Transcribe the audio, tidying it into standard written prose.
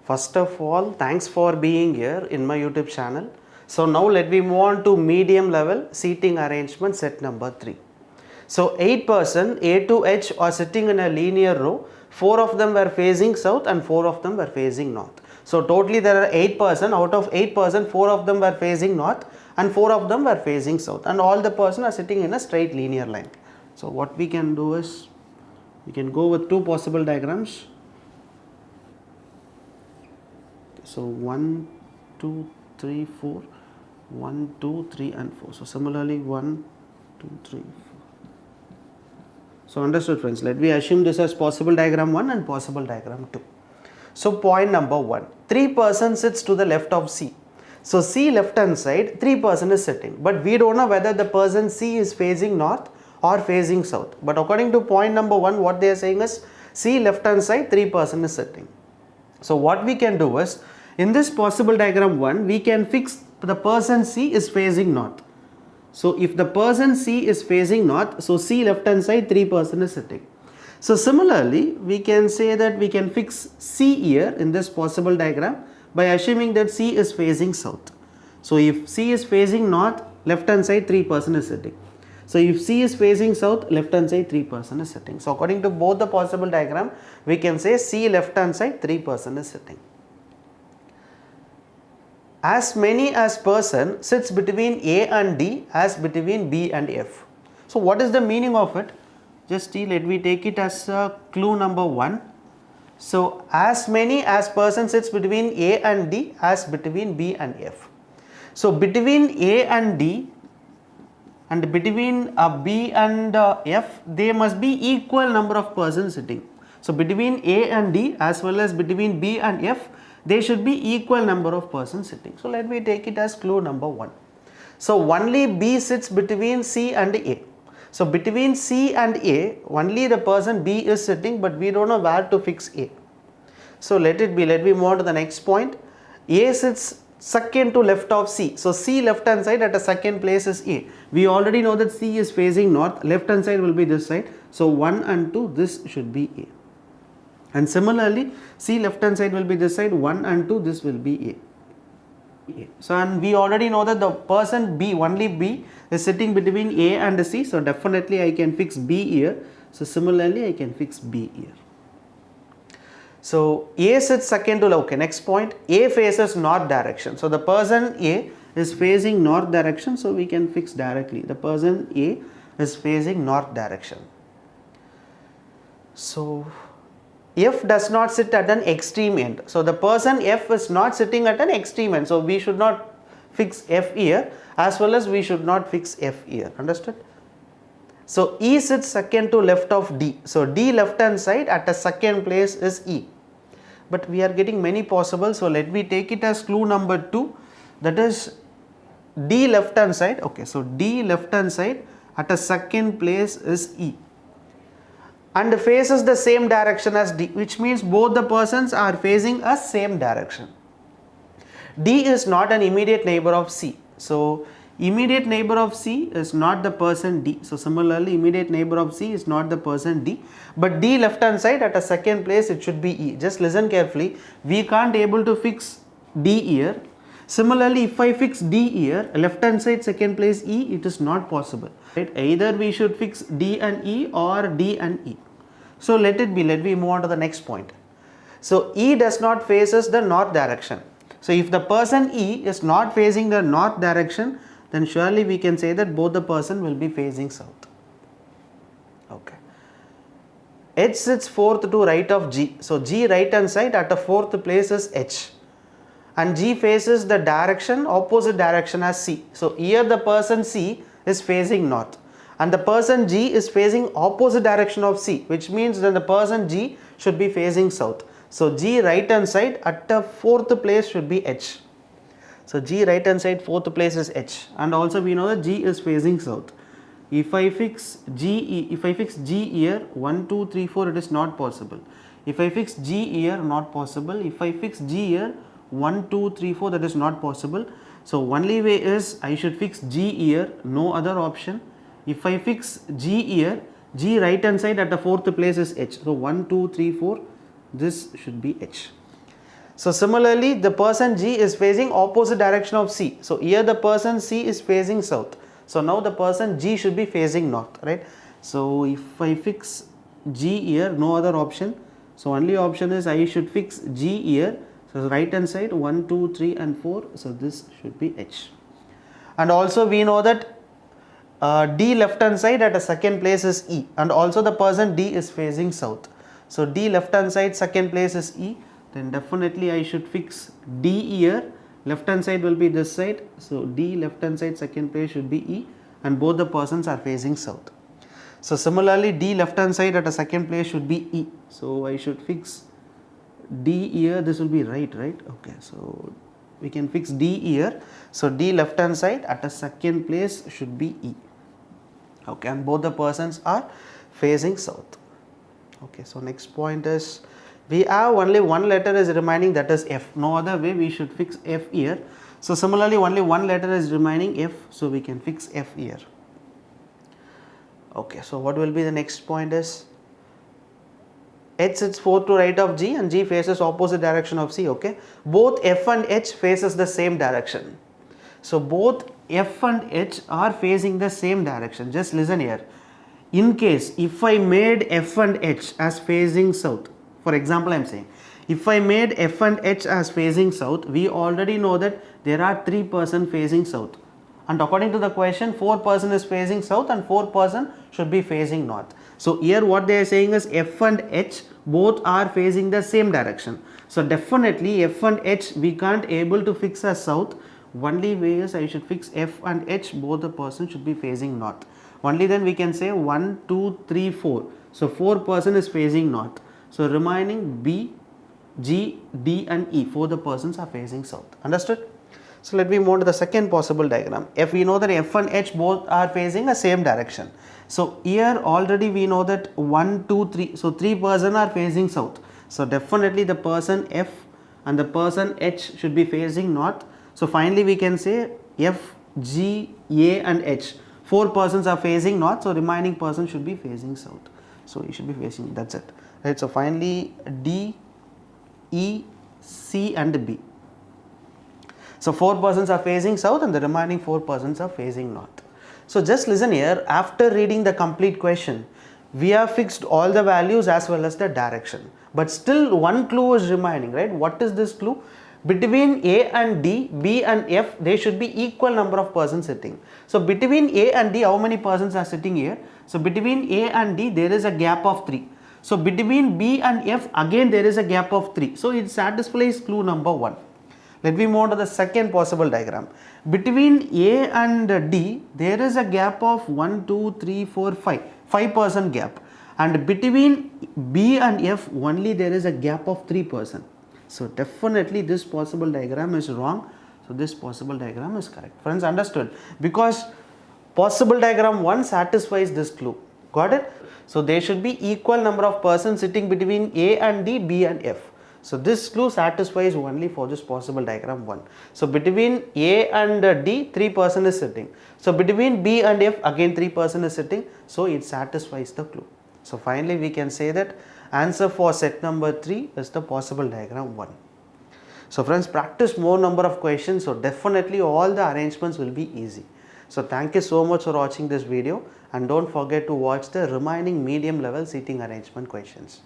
First of all, thanks for being here in my YouTube channel. So now let me move on to medium level seating arrangement set number 3. So 8 person A to H are sitting in a linear row. 4 of them were facing south and 4 of them were facing north. So totally there are 8 person. Out of 8 person, 4 of them were facing north and 4 of them were facing south, and all the person are sitting in a straight linear line. So what we can do is, we can go with two possible diagrams. So 1, 2, 3, 4, 1, 2, 3 and 4. So similarly 1, 2, 3, 4. So understood friends, let me assume this as possible diagram 1 and possible diagram 2. So point number 1, 3 person sits to the left of C. So C left hand side, 3 person is sitting, but we don't know whether the person C is facing north or facing south. But according to point number 1, what they are saying is C left hand side, 3 person is sitting. So what we can do is, in this possible diagram 1, we can fix the person C is facing north. So if the person C is facing north, so C left hand side, 3 person is sitting. So similarly, we can say that we can fix C here in this possible diagram by assuming that C is facing south. So if C is facing north, left hand side 3 person is sitting. So if C is facing south, left hand side 3 person is sitting. So according to both the possible diagram, we can say C left hand side 3 person is sitting. As many as person sits between A and D as between B and F. So what is the meaning of it? Just see, let me take it as clue number 1. So as many as person sits between A and D as between B and F. So between A and D and between B and F, there must be equal number of persons sitting. So between A and D as well as between B and F, there should be equal number of persons sitting. So let me take it as clue number 1. So only B sits between C and A. So between C and A, only the person B is sitting, but we don't know where to fix A. So let it be, let me move on to the next point. A sits second to left of C. So C left hand side at a second place is A. We already know that C is facing north, left hand side will be this side. So 1 and 2, this should be A. And similarly, C left hand side will be this side, 1 and 2, this will be A. So and we already know that the person B, only B is sitting between A and C. So definitely I can fix B here. So similarly I can fix B here. So A sits second to, okay, next point, A faces north direction. So the person A is facing north direction. So we can fix directly. The person A is facing north direction. So F does not sit at an extreme end. So the person F is not sitting at an extreme end. So we should not fix F here, as well as we should not fix F here. Understood? So E sits second to left of D. So D left hand side at a second place is E. But we are getting many possible. So let me take it as clue number 2. That is D left hand side. Okay, so D left hand side at a second place is E. And faces the same direction as D, which means both the persons are facing a same direction. D is not an immediate neighbor of C. So immediate neighbor of C is not the person D. So similarly, immediate neighbor of C is not the person D. But D left hand side at a second place, it should be E. Just listen carefully. We can't able to fix D here. Similarly, if I fix D here, left hand side second place E, it is not possible. Right? Either we should fix D and E or D and E. So let it be, let me move on to the next point. So E does not faces the north direction. So if the person E is not facing the north direction, then surely we can say that both the person will be facing south. Okay. H sits fourth to right of G. So G right hand side at the fourth place is H. And G faces the direction, opposite direction as C. So here the person C is facing north. And the person G is facing opposite direction of C, which means that the person G should be facing south. So G right hand side at the fourth place should be H. So G right hand side fourth place is H, and also we know that G is facing south. If I fix G here 1 2 3 4, it is not possible. If I fix G here, not possible. If I fix G here 1 2 3 4, that is not possible. So only way is I should fix G here, no other option. If I fix G here, G right hand side at the fourth place is H. So 1 2 3 4, this should be H. So similarly, the person G is facing opposite direction of C. So here the person C is facing south. So now the person G should be facing north, right? So if I fix G here, no other option. So only option is I should fix G here. So right hand side 1, 2, 3 and 4. So this should be H. And also we know that D left hand side at a second place is E, and also the person D is facing south. So D left hand side second place is E, then definitely I should fix D here. Left hand side will be this side, so D left hand side second place should be E, and both the persons are facing south. So similarly D left hand side at a second place should be E, so I should fix D here. This will be right? Okay, so we can fix D here. So D left hand side at a second place should be E. Okay, and both the persons are facing south. Okay, so next point is we have only one letter is remaining, that is F. No other way, we should fix F here. So similarly only one letter is remaining, F, so we can fix F here. Okay, so what will be the next point is H sits 4 to right of G and G faces opposite direction of C. Okay, both F and H faces the same direction. So both F and H are facing the same direction. Just listen here. In case if I made F and H as facing south, for example I am saying, if I made F and H as facing south, we already know that there are 3 persons facing south. And according to the question, 4 persons is facing south and 4 persons should be facing north. So here what they are saying is F and H both are facing the same direction. So definitely F and H we can't able to fix as south. Only way is I should fix F and H, both the persons should be facing north. Only then we can say 1, 2, 3, 4. So 4 persons is facing north. So remaining B, G, D and E, 4 the persons are facing south. Understood? So let me move on to the second possible diagram. If we know that F and H both are facing the same direction. So here already we know that 1, 2, 3. So 3 persons are facing south. So definitely the person F and the person H should be facing north. So finally we can say F, G, A and H. 4 persons are facing north, so remaining person should be facing south. So he should be facing, that's it. Right, so finally D, E, C and B. So 4 persons are facing south and the remaining 4 persons are facing north. So just listen here, after reading the complete question, we have fixed all the values as well as the direction. But still one clue is remaining, right? What is this clue? Between A and D, B and F, there should be equal number of persons sitting. So between A and D, how many persons are sitting here? So between A and D, there is a gap of 3. So between B and F, again there is a gap of 3. So it satisfies clue number 1. Let me move on to the second possible diagram. Between A and D, there is a gap of 1, 2, 3, 4, 5. 5% gap. And between B and F, only there is a gap of 3%. So definitely this possible diagram is wrong. So this possible diagram is correct. Friends, understood? Because possible diagram 1 satisfies this clue. Got it? So there should be equal number of persons sitting between A and D, B and F. So this clue satisfies only for this possible diagram 1. So between A and D, 3 persons is sitting. So between B and F, again 3 persons is sitting. So it satisfies the clue. So finally we can say that answer for set number 3 is the possible diagram 1. So friends, practice more number of questions, so definitely all the arrangements will be easy. So thank you so much for watching this video, and don't forget to watch the remaining medium level seating arrangement questions.